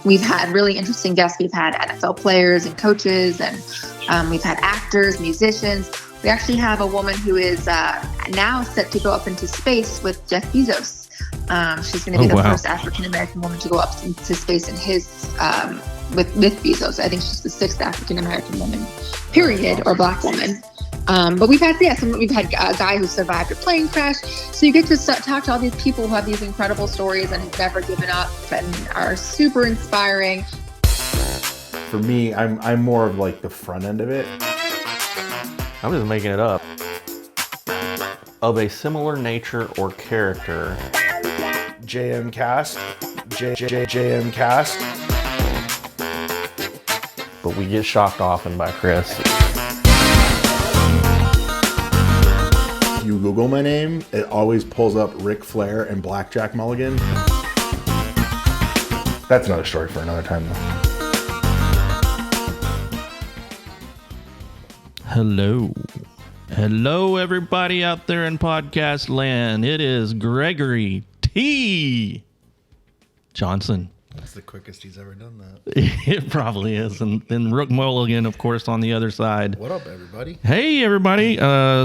we've had really interesting guests. We've had NFL players and coaches, and we've had actors, musicians. We actually have a woman who is now set to go up into space with Jeff Bezos. She's going to be the first African-American woman to go up into space in his with Bezos. I think she's the 6th African-American woman, period, or Black woman. But we've had a guy who survived a plane crash. So you get to talk to all these people who have these incredible stories and have never given up and are super inspiring. For me, I'm more of like the front end of it. I'm just making it up. Of a similar nature or character. JMKast. JMKast. But we get shocked often by Chris. If you Google my name, it always pulls up Ric Flair and Blackjack Mulligan. That's another story for another time, though. Hello, everybody out there in podcast land. It is Gregory T. Johnson. That's the quickest he's ever done that. It probably is. And then Rook Mulligan, of course, on the other side. What up, everybody? Hey, everybody.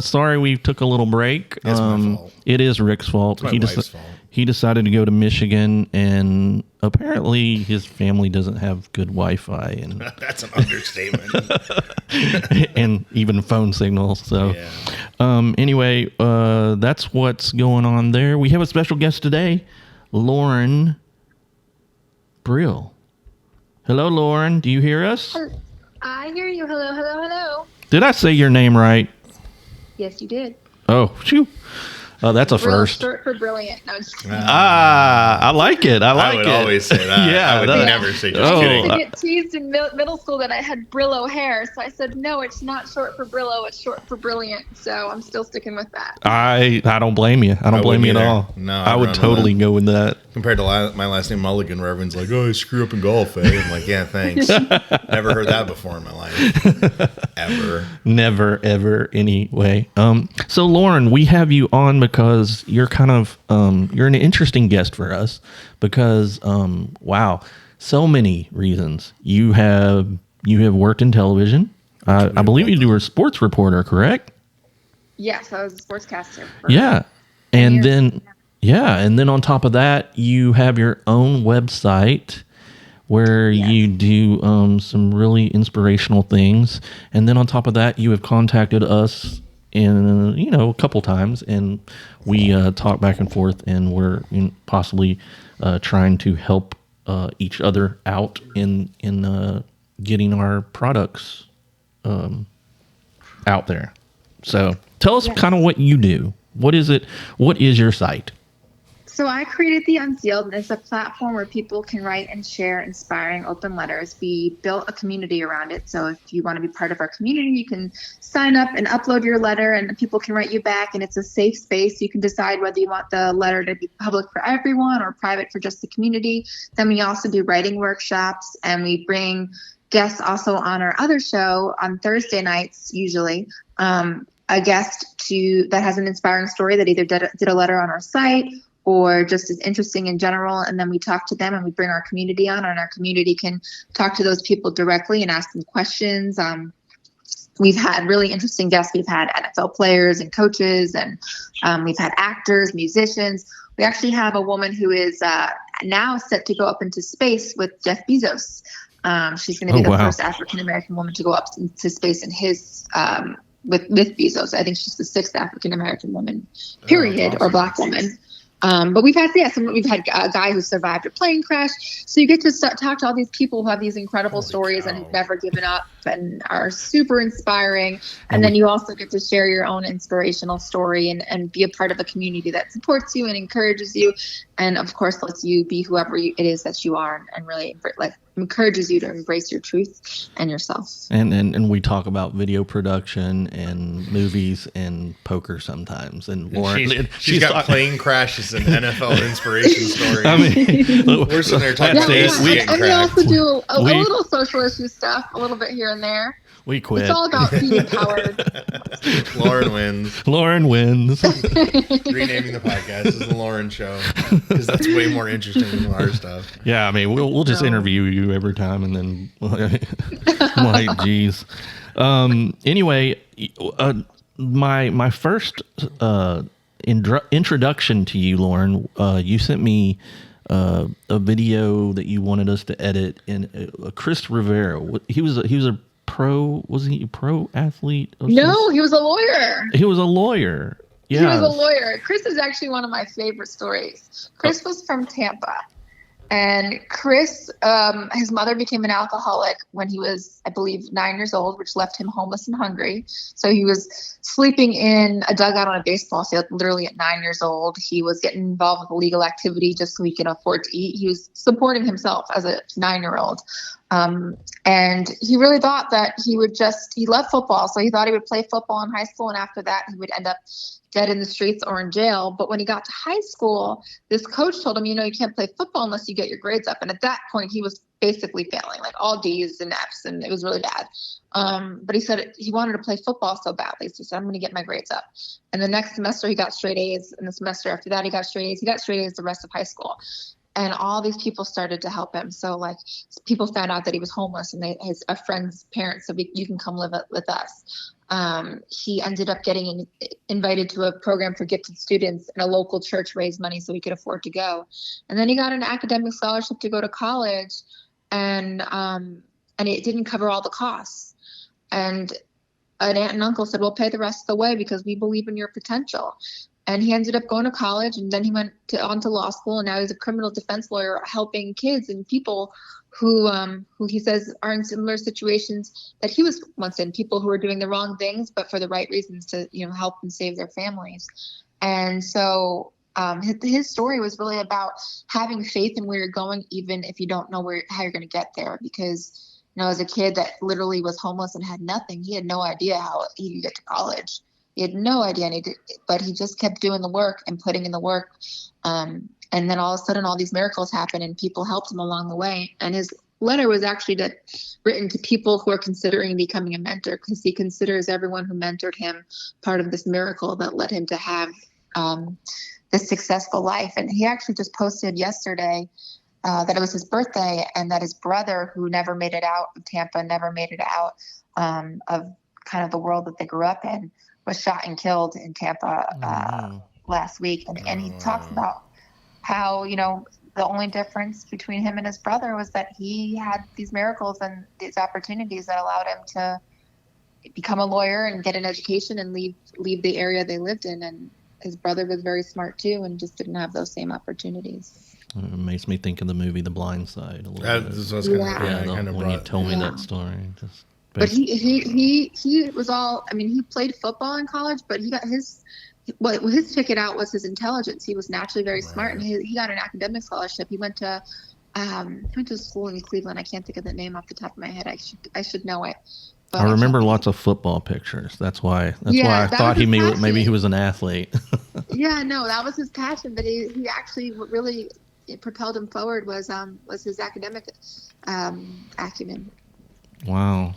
Sorry we took a little break. It's my fault. It is Rick's fault. It's my wife's fault. He decided to go to Michigan, and apparently his family doesn't have good Wi-Fi. And That's an understatement. and even phone signals. So Yeah. Anyway, that's what's going on there. We have a special guest today, Lauren Brill. Hello, Lauren. Do you hear us? I hear you. Hello. Did I say your name right? Yes, you did. Oh, shoo. That's a first. Short for brilliant. No, just kidding. I like it. I would always say that. Yeah, I would never say just kidding. I get teased in middle school that I had Brillo hair, so I said, no, it's not short for Brillo, it's short for brilliant. So I'm still sticking with that. I don't blame you. I don't blame you at all. No, I would totally go with that. Compared to my last name Mulligan, where everyone's like, oh, I screw up in golf, eh? I'm like, yeah, thanks. Never heard that before in my life. Ever. Never, ever, anyway. So Lauren, we have you on because you're kind of you're an interesting guest for us because wow, so many reasons. You have worked in television. I believe you were a sports reporter, correct? Yes, I was a sportscaster. Yeah. And then on top of that, you have your own website where you do some really inspirational things. And then on top of that, you have contacted us a couple times, and we talk back and forth, and we're possibly trying to help each other out in getting our products out there. So tell us kind of what you do. What is it? What is your site? So I created The Unsealed, and it's a platform where people can write and share inspiring open letters. We built a community around it. So if you want to be part of our community, you can sign up and upload your letter, and people can write you back. And it's a safe space. You can decide whether you want the letter to be public for everyone or private for just the community. Then we also do writing workshops, and we bring guests also on our other show on Thursday nights, usually, a guest that has an inspiring story that either did a letter on our site or just is interesting in general. And then we talk to them, and we bring our community on, and our community can talk to those people directly and ask them questions. We've had really interesting guests. We've had NFL players and coaches, and we've had actors, musicians. We actually have a woman who is now set to go up into space with Jeff Bezos. She's going to be the first African-American woman to go up into space in his with Bezos. I think she's the 6th African-American woman, period, or Black woman. But we've had a guy who survived a plane crash. So you get to talk to all these people who have these incredible stories and have never given up and are super inspiring. And then you also get to share your own inspirational story and be a part of a community that supports you and encourages you. And of course, lets you be whoever it is that you are, and really encourages you to embrace your truth and yourself. And we talk about video production and movies and poker sometimes. And Lauren, she's got plane crashes and NFL inspiration stories. I mean, we're sitting there talking and we also do a little social issue stuff, a little bit here and there. We quit. It's all about being empowered. Lauren wins. Lauren wins. Renaming the podcast is the Lauren Show because that's way more interesting than our stuff. Yeah, I mean, we'll just interview you every time, and then I'm like, geez. Anyway, my first introduction to you, Lauren, you sent me a video that you wanted us to edit in Chris Rivera. He was a pro. Was he a pro athlete? No, he was a lawyer. He was a lawyer. Yeah. He was a lawyer. Chris is actually one of my favorite stories. Chris was from Tampa. And Chris, his mother became an alcoholic when he was, I believe, 9 years old, which left him homeless and hungry. So he was sleeping in a dugout on a baseball field, literally at 9 years old. He was getting involved with illegal activity just so he could afford to eat. He was supporting himself as a 9-year-old. And he really thought that he loved football. So he thought he would play football in high school. And after that, he would end up dead in the streets or in jail. But when he got to high school, this coach told him, you can't play football unless you get your grades up. And at that point, he was basically failing, like all D's and F's, and it was really bad. But he said he wanted to play football so badly. So he said, I'm going to get my grades up. And the next semester, he got straight A's. And the semester after that, he got straight A's. He got straight A's the rest of high school. And all these people started to help him. So like people found out that he was homeless, and a friend's parents said, you can come live with us. He ended up getting invited to a program for gifted students, and a local church raised money so he could afford to go. And then he got an academic scholarship to go to college, and it didn't cover all the costs. And an aunt and uncle said, we'll pay the rest of the way because we believe in your potential. And he ended up going to college, and then he went on to law school, and now he's a criminal defense lawyer helping kids and people who he says are in similar situations that he was once in, people who are doing the wrong things but for the right reasons to help and save their families. And so his story was really about having faith in where you're going, even if you don't know how you're going to get there. Because as a kid that literally was homeless and had nothing, he had no idea how he could get to college. He had no idea, but he just kept doing the work and putting in the work. And then all of a sudden, all these miracles happened, and people helped him along the way. And his letter was actually written to people who are considering becoming a mentor, because he considers everyone who mentored him part of this miracle that led him to have this successful life. And he actually just posted yesterday that it was his birthday, and that his brother, who never made it out of Tampa, never made it out of kind of the world that they grew up in, was shot and killed in Tampa last week. And he talks about how, the only difference between him and his brother was that he had these miracles and these opportunities that allowed him to become a lawyer and get an education and leave the area they lived in. And his brother was very smart too, and just didn't have those same opportunities. It makes me think of the movie The Blind Side a little bit. When you told me that story. But he was all, he played football in college, but he got his ticket out was his intelligence. He was naturally very smart, and he got an academic scholarship. He went to school in Cleveland. I can't think of the name off the top of my head. I should know it. But I remember lots of football pictures. That's why I thought maybe he was an athlete. Yeah, no, that was his passion. But he actually really propelled him forward was his academic acumen. Wow.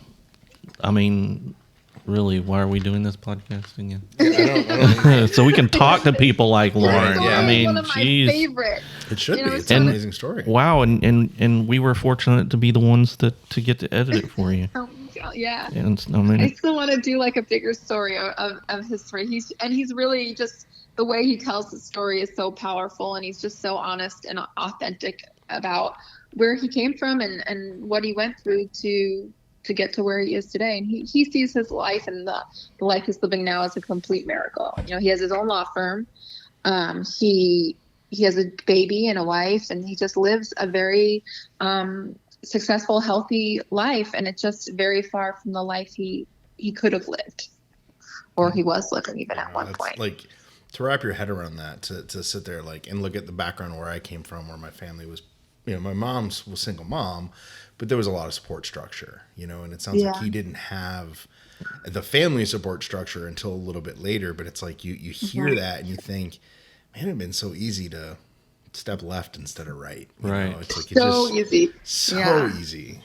Really, why are we doing this podcast again? I don't so we can talk to people like Lauren. One of my favorite. It should be. It's an amazing story. Wow, and we were fortunate to be the ones to get to edit it for you. Yeah. And I still want to do like a bigger story of his story. He's really just, the way he tells the story is so powerful, and he's just so honest and authentic about where he came from and what he went through to get to where he is today. And he sees his life and the life he's living now as a complete miracle. He has his own law firm. He has a baby and a wife, and he just lives a very successful, healthy life. And it's just very far from the life he could have lived, or he was living even at one point. Like, to wrap your head around that, to sit there and look at the background where I came from, where my family was, my mom's was single mom, but there was a lot of support structure, and it sounds like he didn't have the family support structure until a little bit later. But it's like you hear that and you think, man, it'd been so easy to step left instead of right. Right. It's like so easy. So easy.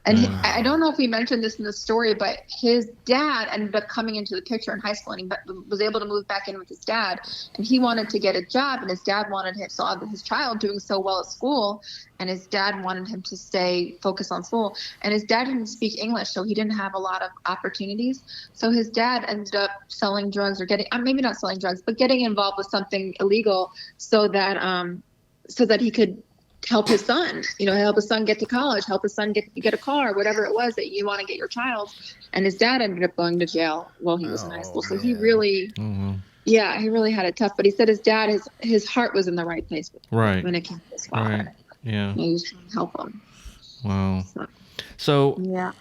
And I don't know if we mentioned this in the story, but his dad ended up coming into the picture in high school, and he was able to move back in with his dad. And he wanted to get a job, and his dad saw his child doing so well at school, and his dad wanted him to stay focused on school. And his dad didn't speak English, so he didn't have a lot of opportunities. So his dad ended up selling drugs, or maybe not selling drugs, but getting involved with something illegal so that he could help his son, help his son get to college, help his son get a car, whatever it was that you want to get your child. And his dad ended up going to jail while he was in high school. So he really, he really had it tough. But he said his dad, his heart was in the right place when it came to his father. Right. Yeah. He was trying to help him. Wow. So yeah.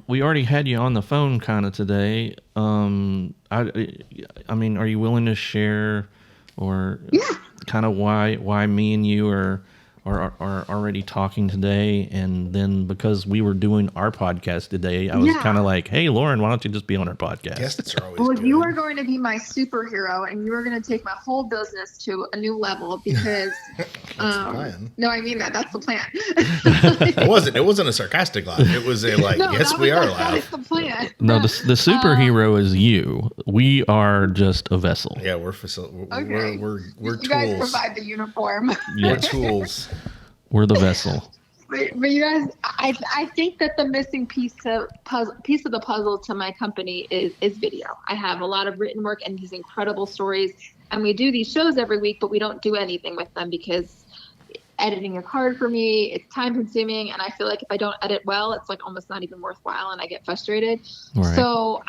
We already had you on the phone kind of today. I mean, are you willing to share or kind of why me and you are already talking today? And then because we were doing our podcast today, I was kind of like, hey, Lauren, why don't you just be on our podcast? Guests are always good. You are going to be my superhero, and you are going to take my whole business to a new level because no, I mean that's the plan. It wasn't a sarcastic laugh. It was a yes, we are laugh. That is the plan. No, the superhero is you. We are just a vessel. Yeah, we're okay. we're you tools. Guys provide the uniform. We're tools. We're the vessel. But you guys, I think that the missing piece of the puzzle to my company is video. I have a lot of written work and these incredible stories, and we do these shows every week, but we don't do anything with them because editing is hard for me. It's time consuming, and I feel like if I don't edit well, it's like almost not even worthwhile, and I get frustrated. Right. So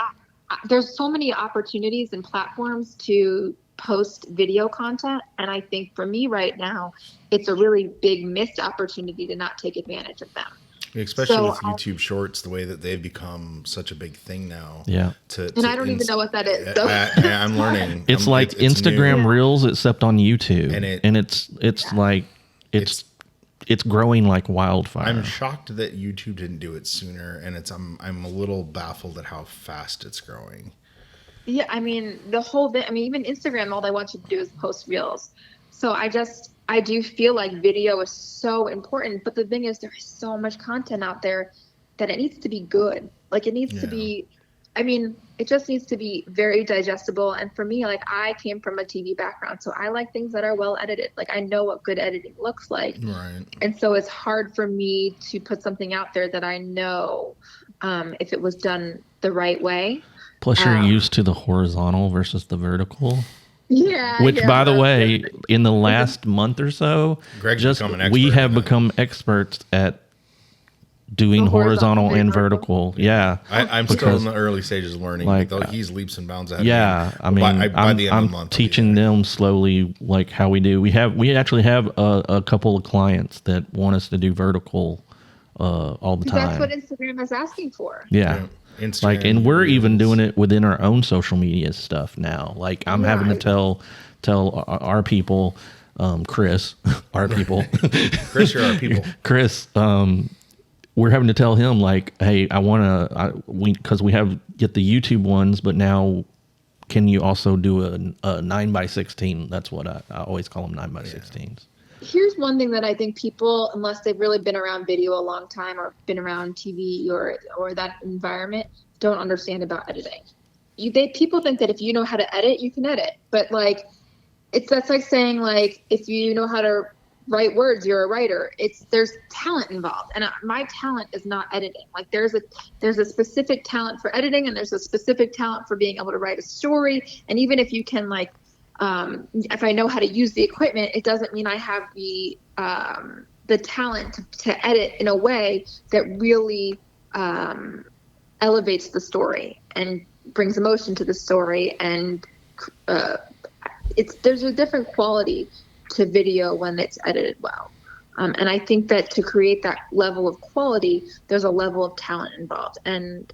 there's so many opportunities and platforms to post video content, and I think for me right now it's a really big missed opportunity to not take advantage of them, especially with YouTube Shorts, the way that they've become such a big thing now. Yeah. And I don't even know what that is, so. I'm learning. It's like it's Instagram new. Reels except on YouTube, and it's growing like wildfire. I'm shocked that YouTube didn't do it sooner, and I'm a little baffled at how fast it's growing. Yeah, I mean, the whole thing, even Instagram, all they want you to do is post reels. So I do feel like video is so important. But the thing is, there is so much content out there that it needs to be good. Like, it needs to be, it just needs to be very digestible. And for me, like, I came from a TV background, so I like things that are well edited. Like, I know what good editing looks like. Right. And so it's hard for me to put something out there that I know if it was done the right way. Plus, you're used to the horizontal versus the vertical. Yeah. Which, by the way, in the last month or so, we have become experts at doing horizontal and vertical. Yeah. I'm still in the early stages of learning. Like, he's leaps and bounds ahead. Yeah. By the end of the month, I'm teaching them slowly, like how we do. We actually have a couple of clients that want us to do vertical all the time. That's what Instagram is asking for. Yeah. Instagram, and we're even doing it within our own social media stuff now. Like, I'm having to tell our people, Chris, our people, Chris, you're our people. Chris, we're having to tell him, like, hey, because we get the YouTube ones, but now can you also do a 9x16? That's what I always call them, 9x16s. Here's one thing that I think people, unless they've really been around video a long time or been around TV or that environment, don't understand about editing. People think that if you know how to edit, you can edit. But like, that's like saying, like, if you know how to write words, you're a writer. There's talent involved, and my talent is not editing. Like, there's a specific talent for editing, and there's a specific talent for being able to write a story. And even if you can, like, if I know how to use the equipment, it doesn't mean I have the talent to edit in a way that really elevates the story and brings emotion to the story. And there's a different quality to video when it's edited well. And I think that to create that level of quality, there's a level of talent involved. And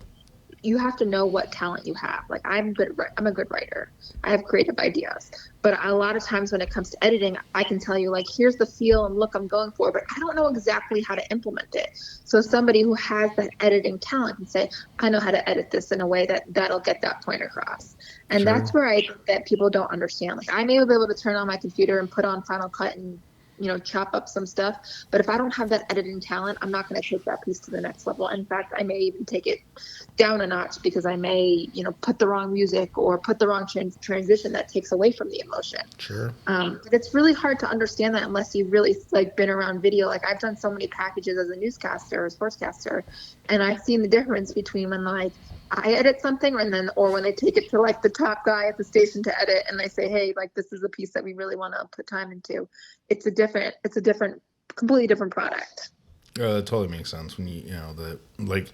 you have to know what talent you have. Like, I'm a good writer. I have creative ideas. But a lot of times when it comes to editing, I can tell you, like, here's the feel and look I'm going for, but I don't know exactly how to implement it. So somebody who has that editing talent can say, I know how to edit this in a way that'll get that point across. And that's where I think that people don't understand. Like, I may be able to turn on my computer and put on Final Cut and chop up some stuff. But if I don't have that editing talent, I'm not going to take that piece to the next level. In fact, I may even take it down a notch because I may, put the wrong music or put the wrong transition that takes away from the emotion. Sure. But it's really hard to understand that unless you've really been around video. Like I've done so many packages as a newscaster or sportscaster, and I've seen the difference between when I edit something or when they take it to the top guy at the station to edit and they say, hey, this is a piece that we really want to put time into. It's a completely different product. That totally makes sense. When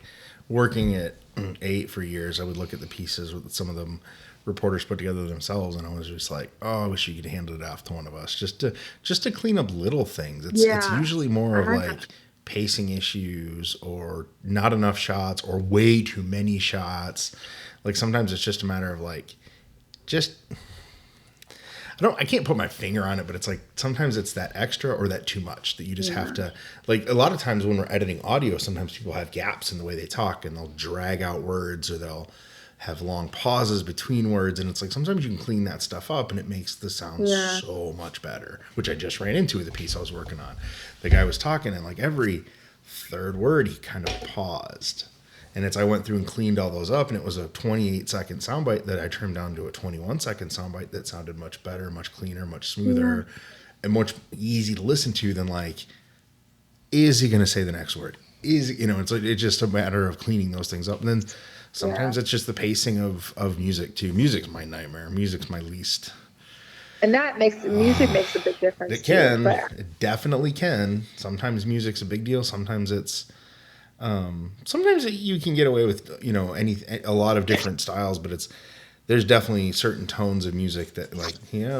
working at 8 for years, I would look at the pieces with some of them reporters put together themselves, and I was just like, oh, I wish you could hand it off to one of us just to clean up little things. It's usually more of pacing issues or not enough shots or way too many shots. Sometimes it's just a matter of I can't put my finger on it, but it's sometimes it's that extra or that too much that you just have to, a lot of times when we're editing audio, sometimes people have gaps in the way they talk and they'll drag out words or they'll have long pauses between words. And it's sometimes you can clean that stuff up and it makes the sound so much better, which I just ran into with the piece I was working on. The guy was talking and every third word he kind of paused. And I went through and cleaned all those up, and it was a 28-second soundbite that I trimmed down to a 21-second soundbite that sounded much better, much cleaner, much smoother, and much easy to listen to than is he going to say the next word? It's just a matter of cleaning those things up. And then sometimes it's just the pacing of music too. Music's my nightmare. Music's my least. And music makes a big difference. It can. It definitely can. Sometimes music's a big deal. Sometimes it's. You can get away with a lot of different styles, but there's definitely certain tones of music that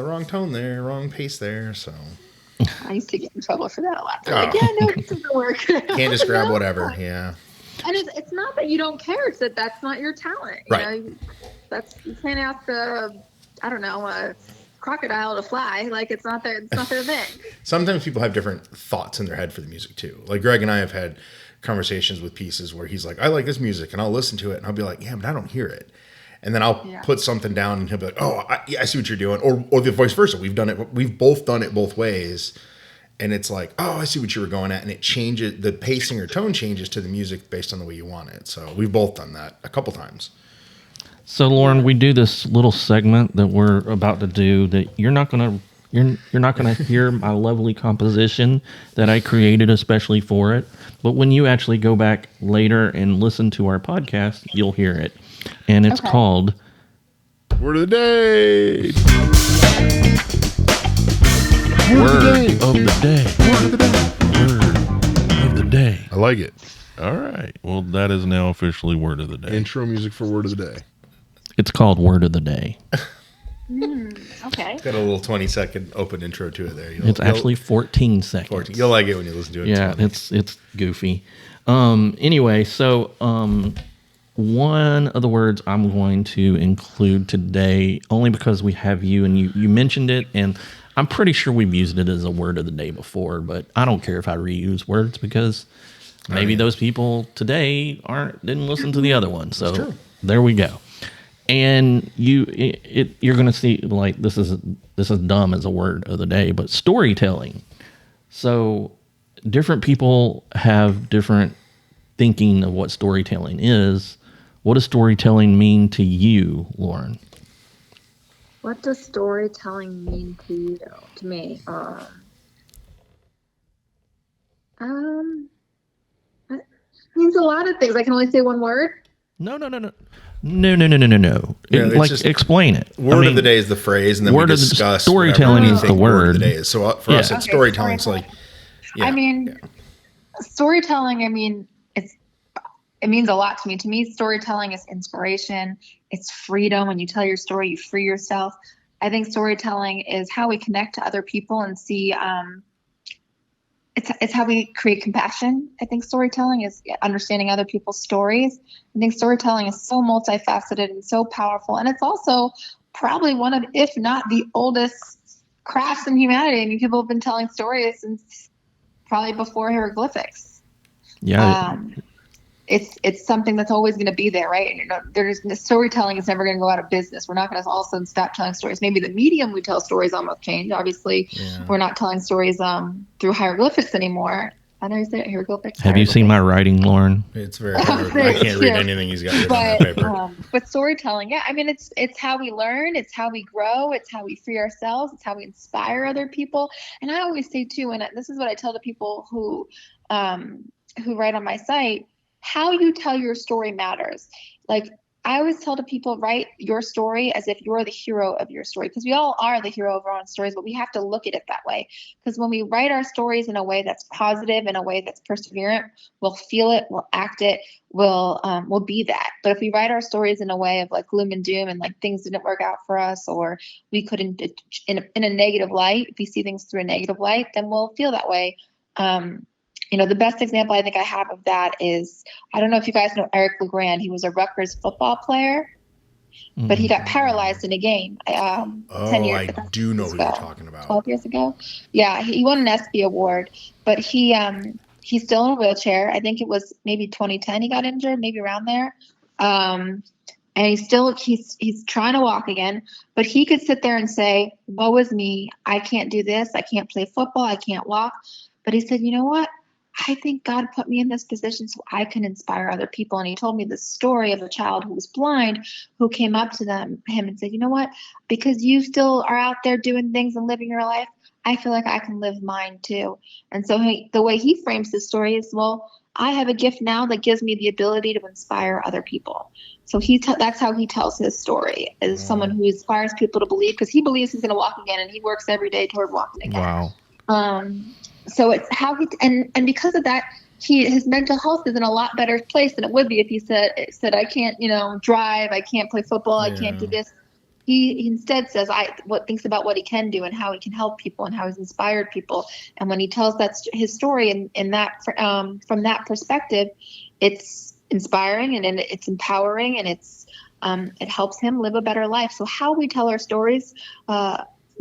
wrong tone there, wrong pace there. So I used to get in trouble for that a lot. No, this doesn't work. Can't just grab whatever. Yeah. And it's not that you don't care; it's that that's not your talent. Right. You can't ask a crocodile to fly. It's not their thing. Sometimes people have different thoughts in their head for the music too. Greg and I have had conversations with pieces where he's like, I like this music, and I'll listen to it and I'll be like, yeah, but I don't hear it. And then I'll put something down and he'll be like, oh, I see what you're doing. Or the vice versa. We've both done it both ways. And it's like, oh, I see what you were going at. And it changes, the pacing or tone changes to the music based on the way you want it. So we've both done that a couple times. So Lauren, we do this little segment that we're about to do that you're not going to hear my lovely composition that I created especially for it. But when you actually go back later and listen to our podcast, you'll hear it. And it's called Word of the Day. Word of the Day. Word of the Day. Word of the Day. I like it. All right. Well, that is now officially Word of the Day. Intro music for Word of the Day. It's called Word of the Day. Okay. It's got a little 20-second open intro to it there. It's actually 14 seconds. 14. You'll like it when you listen to it. Yeah, it's goofy. Anyway, so one of the words I'm going to include today, only because we have you and you mentioned it, and I'm pretty sure we've used it as a word of the day before, but I don't care if I reuse words because maybe those people today didn't listen to the other one. So there we go. And you're going to see this is dumb as a word of the day, but storytelling. So different people have different thinking of what storytelling is. What does storytelling mean to you, Lauren? What does storytelling mean to you? To me, it means a lot of things. I can only say one word. No. Explain it. Word of the day is the phrase, and then we discuss storytelling is the word. Word of the day is. So for us, it's storytelling. It's storytelling. It means a lot to me. To me, storytelling is inspiration. It's freedom. When you tell your story, you free yourself. I think storytelling is how we connect to other people and see. It's how we create compassion. I think storytelling is understanding other people's stories. I think storytelling is so multifaceted and so powerful. And it's also probably one of, if not the oldest crafts in humanity. I mean, people have been telling stories since probably before hieroglyphics. Yeah. it's something that's always going to be there, right? And, there's storytelling is never going to go out of business. We're not going to all of a sudden stop telling stories. Maybe the medium we tell stories on will change. Obviously, we're not telling stories through hieroglyphics anymore. I know you say hieroglyphics. Have you seen my writing, Lauren? It's very hard. I can't read anything he's got written on that paper. But storytelling, yeah, I mean, it's how we learn, it's how we grow, it's how we free ourselves, it's how we inspire other people. And I always say too, and this is what I tell the people who write on my site, how you tell your story matters. Like, I always tell the people, write your story as if you're the hero of your story, because we all are the hero of our own stories, but we have to look at it that way. Because when we write our stories in a way that's positive, in a way that's perseverant, we'll feel it, we'll act it, we'll be that. But if we write our stories in a way of like gloom and doom and like things didn't work out for us, or we couldn't in a negative light, if we see things through a negative light, then we'll feel that way. The best example I think I have of that is, I don't know if you guys know Eric LeGrand. He was a Rutgers football player, but he got paralyzed in a game 10 years ago. I do know who you're talking about. 12 years ago. Yeah, he won an ESPY award, but he's still in a wheelchair. I think it was maybe 2010 he got injured, maybe around there. And he's trying to walk again, but he could sit there and say, woe is me. I can't do this. I can't play football. I can't walk. But he said, you know what? I think God put me in this position so I can inspire other people. And he told me the story of a child who was blind, who came up to him and said, you know what, because you still are out there doing things and living your life, I feel like I can live mine too. And so the way he frames the story is, well, I have a gift now that gives me the ability to inspire other people. So that's how he tells his story, as someone who inspires people to believe, because he believes he's going to walk again, and he works every day toward walking again. Wow. So it's how and because of that, his mental health is in a lot better place than it would be if he said I can't, drive, I can't play football, I can't do this. He instead says thinks about what he can do and how he can help people and how he's inspired people. And when he tells his story in that from that perspective, it's inspiring and it's empowering, and it helps him live a better life. So how we tell our stories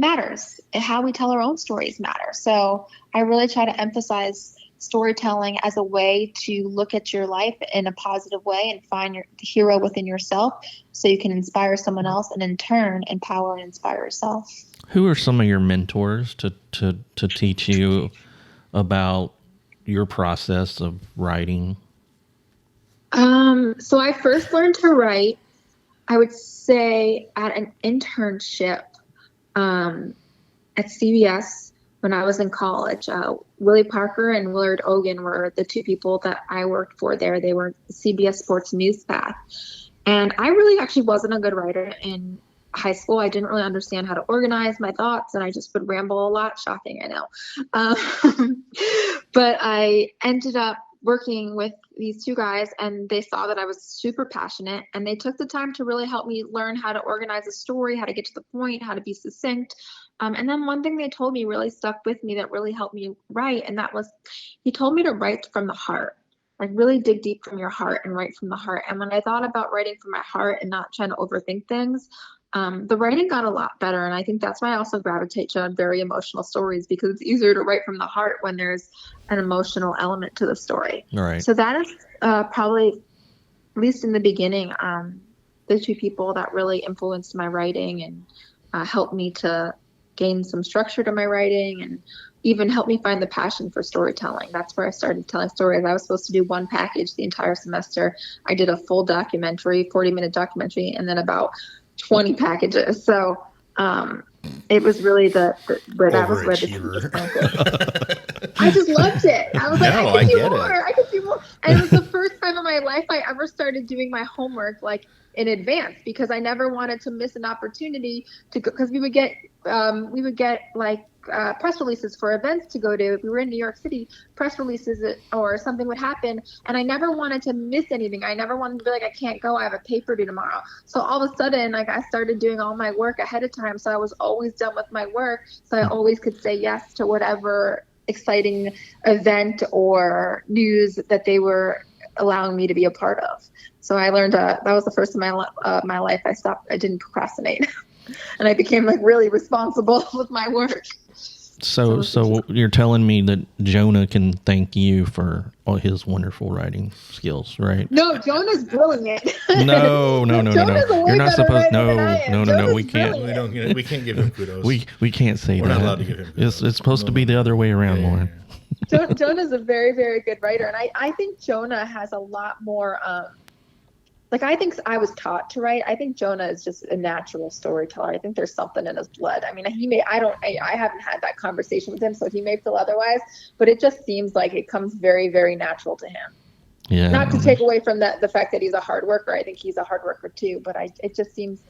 matters. How we tell our own stories matter. So I really try to emphasize storytelling as a way to look at your life in a positive way and find the hero within yourself, so you can inspire someone else and in turn empower and inspire yourself. Who are some of your mentors to teach you about your process of writing? So I first learned to write, I would say, at an internship at CBS when I was in college. Willie Parker and Willard Ogan were the two people that I worked for there. They were CBS Sports News staff. And I really actually wasn't a good writer in high school. I didn't really understand how to organize my thoughts, and I just would ramble a lot. Shocking, I know. But I ended up working with these two guys, and they saw that I was super passionate, and they took the time to really help me learn how to organize a story, how to get to the point, how to be succinct. And then one thing they told me really stuck with me that really helped me write, and that was, he told me to write from the heart, like really dig deep from your heart and write from the heart. And when I thought about writing from my heart and not trying to overthink things, the writing got a lot better. And I think that's why I also gravitate to very emotional stories, because it's easier to write from the heart when there's an emotional element to the story. Right. So that is probably, at least in the beginning, the two people that really influenced my writing and helped me to gain some structure to my writing, and even helped me find the passion for storytelling. That's where I started telling stories. I was supposed to do one package the entire semester. I did a full documentary, 40-minute documentary, and then about 20 packages. So it was really that was where the I just loved it. I was like, I could do more. I could do more. And it was the first time in my life I ever started doing my homework like in advance, because I never wanted to miss an opportunity to go, because we would get like press releases for events to go to. If we were in New York City, press releases or something would happen, and I never wanted to miss anything. I never wanted to be like, I can't go, I have a paper due tomorrow. So all of a sudden, like, I started doing all my work ahead of time, so I was always done with my work, so I always could say yes to whatever exciting event or news that they were allowing me to be a part of. So I learned that was the first time in my life I didn't procrastinate. And I became like really responsible with my work. So you're telling me that Jonah can thank you for all his wonderful writing skills, right? No, Jonah's brilliant. No. Jonah's a way You're not better supposed. writer than I am. No. We Jonah's can't. brilliant. We can't give him kudos. We can't say We're that. not allowed to give him kudos. It's supposed to be the other way around, Lauren. Jonah's a very, very good writer. And I think Jonah has a lot more, I think I was taught to write. I think Jonah is just a natural storyteller. I think there's something in his blood. I mean, I haven't had that conversation with him, so he may feel otherwise, but it just seems like it comes very, very natural to him. Yeah. Not to take away from the fact that he's a hard worker. I think he's a hard worker too, but it just seems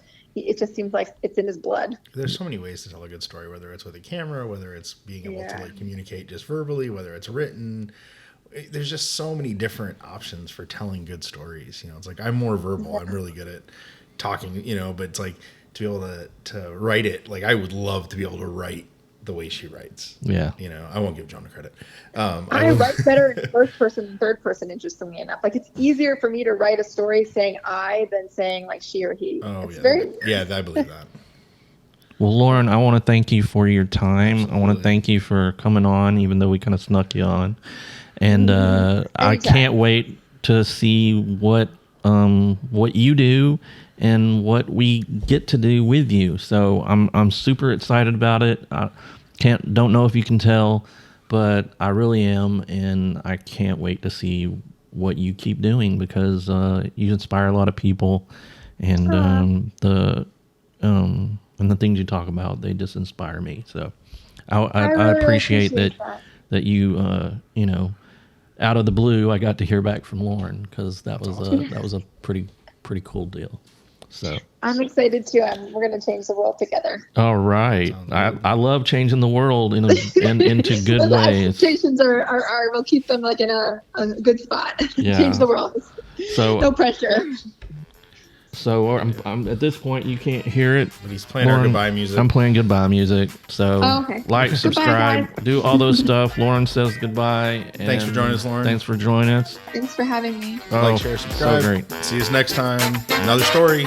like it's in his blood. There's so many ways to tell a good story, whether it's with a camera, whether it's being able to communicate just verbally, whether it's written. There's just so many different options for telling good stories. It's like I'm more verbal. I'm really good at talking, but it's like to be able to write it. Like I would love to be able to write the way she writes. Yeah. I won't give Jonah credit. I write better in first person than third person, interestingly enough. Like it's easier for me to write a story saying I than saying like she or he. Oh, yeah. I believe that. Well, Lauren, I want to thank you for your time. Absolutely. I want to thank you for coming on, even though we kind of snuck you on. And I can't wait to see what you do and what we get to do with you. So I'm super excited about it. I don't know if you can tell, but I really am, and I can't wait to see what you keep doing because you inspire a lot of people, and the things you talk about, they just inspire me. So I really appreciate that you out of the blue, I got to hear back from Lauren because that was a pretty cool deal. So I'm excited too. We're going to change the world together. All right, I love changing the world into good ways. Expectations are we'll keep them like in a good spot. Yeah. Change the world. So no pressure. So I'm at this point you can't hear it. But he's playing our goodbye music. I'm playing goodbye music. So okay. Like, subscribe, do all those stuff. Lauren says goodbye. And thanks for joining us, Lauren. Thanks for joining us. Thanks for having me. Like, share, subscribe. So great. See you next time. Another story.